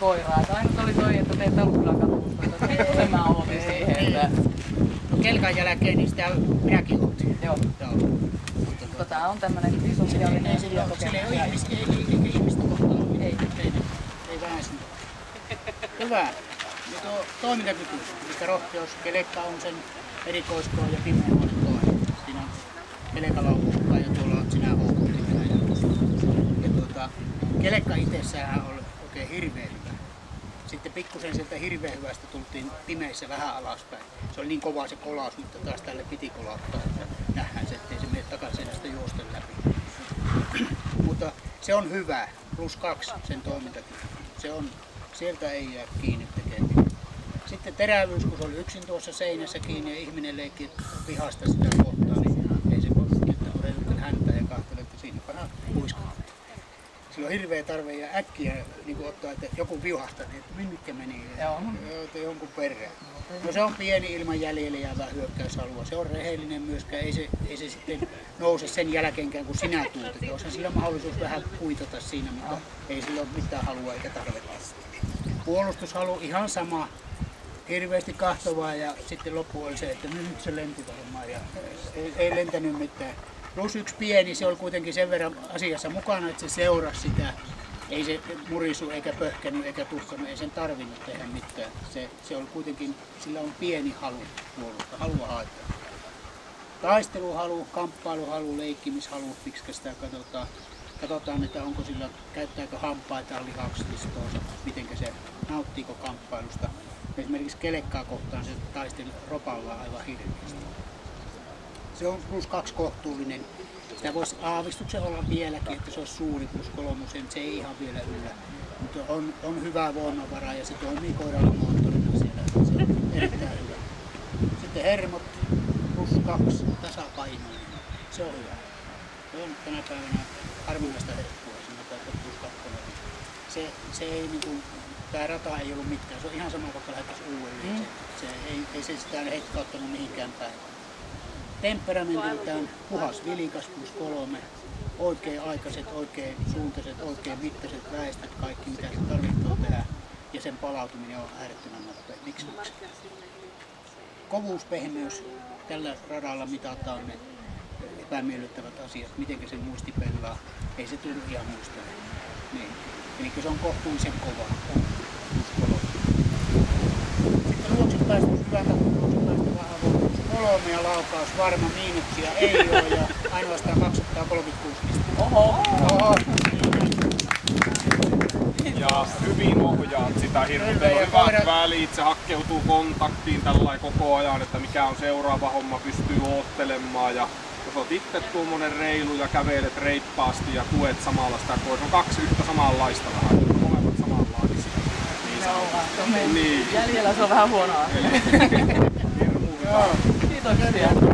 koiraa. Se ainut oli toi, että teet ollut kyllä katusta. Sen mä ootin siihen, että... No kelkan jälkeen niin sitä minäkin ootin. Joo. Mutta tää on tämmönen isosiallinen kokemus. Sillä ei ole ihmistä kohtaan. Ei vähän sinne. Hyvä. Ja tuo toimintakyky, eli rohkeus, kelekka on sen erikoiskoon ja pimeä on se toinen. Siinä on kelekalla on uhkaa ja tuolla on sinä houkuttimena. Ja kelekka itsessään on oikein hirveän hyvä. Sitten pikkusen sieltä hirveän hyvästä tultiin pimeissä vähän alaspäin. Se oli niin kova se kolaus, mutta taas tälle piti kolauttaa, että nähdään se, ettei se mene takaisinasta juosten läpi. Mutta se on hyvä, +2 sen toimintakyky. Se on, sieltä ei jää kiinni tekemään. Sitten terävyys, kun se oli yksin tuossa seinässä kiinni ja ihminen leikki vihasta sitä kohtaa, niin ei se voi että häntä ja kahtele, että siinä paraa huiskata. Sillä on hirveä tarve ja äkkiä niin ottaa, että joku viuhasta, niin että minnekä meni jonkun perään. No se on pieni ilman jäljelle jäävää hyökkäyshalua. Se on rehellinen myöskään, ei se sitten nouse sen jälkeenkään kun sinä tuut. Olisihan sillä mahdollisuus vähän kuitata siinä, mutta ei sillä ole mitään halua eikä tarvetta. Puolustushalu ihan sama. Hirveästi kahtovaa ja sitten loppu oli se, että nyt se lenti varmaan ja ei lentänyt mitään. +1 pieni, se oli kuitenkin sen verran asiassa mukana, että se seurasi sitä. Ei se murisu eikä pöhkänyt eikä tuhkanut, ei sen tarvinnut tehdä mitään. Se oli kuitenkin, sillä on pieni halu puolustaa, halua haettaa. Taisteluhalu, kamppailuhalu, leikkimyshalu, miksi sitä katsotaan. Katsotaan, että onko sillä, käyttääkö hampaita lihaksistoonsa, miten se, nauttiiko kamppailusta. Esimerkiksi kelekkaa kohtaan se taisteli ropallaan aivan hirveästi. Se on +2 kohtuullinen. Sitä voisi aavistuksen olla vieläkin, että se olisi suuri +3, se ei ihan vielä yllä. Mutta on hyvä voimavara ja se toimii koiralla moottorina siellä. Se on erittäin hyvä. Sitten hermot +2 tasapainoinen. Se on hyvä. Se on tänä päivänä harvinaista herkkua, sanotaan, että +2. Se ei tämä rata ei ollut mitään, se on ihan sama vaikka lähdettäisiin uudelleen. Ei se sitä hetkauttanut mihinkään päivään. Temperamentiltään puhas vilikas +3, oikein aikaiset, oikein suuntaiset, oikein mittaiset väestöt, kaikki mitä se tarvitsee tehdä. Ja sen palautuminen on äärettömän nopea. Miksi? Kovuus, pehmeys, tällä radalla mitataan ne epämiellyttävät asiat, miten se muisti pelaa. Ei se tullut ihan muistelemaan. Niin. Eli se on kohtuullisen kova. Sitten luoksipäästys, hyvä luoksipäästys, vähän avoimuus. 3 ja laukaus, varma, miinuksia ei ole ja ainoastaan 236 pistettä. Oho! Ja hyvin ohjaat sitä hirveän. Teillä on hyvät välit, se hakkeutuu kontaktiin tällä koko ajan, että mikä on seuraava homma, pystyy oottelemaan. Ja jos olet itse tuommoinen reilu ja kävelet reippaasti ja tuet samalla sitä koira, on 2 yhtä samanlaista vähän, jotka molemmat samanlaisia. Niin jäljellä se on vähän huonoa. Hirmu hyvä. Kiitoksia.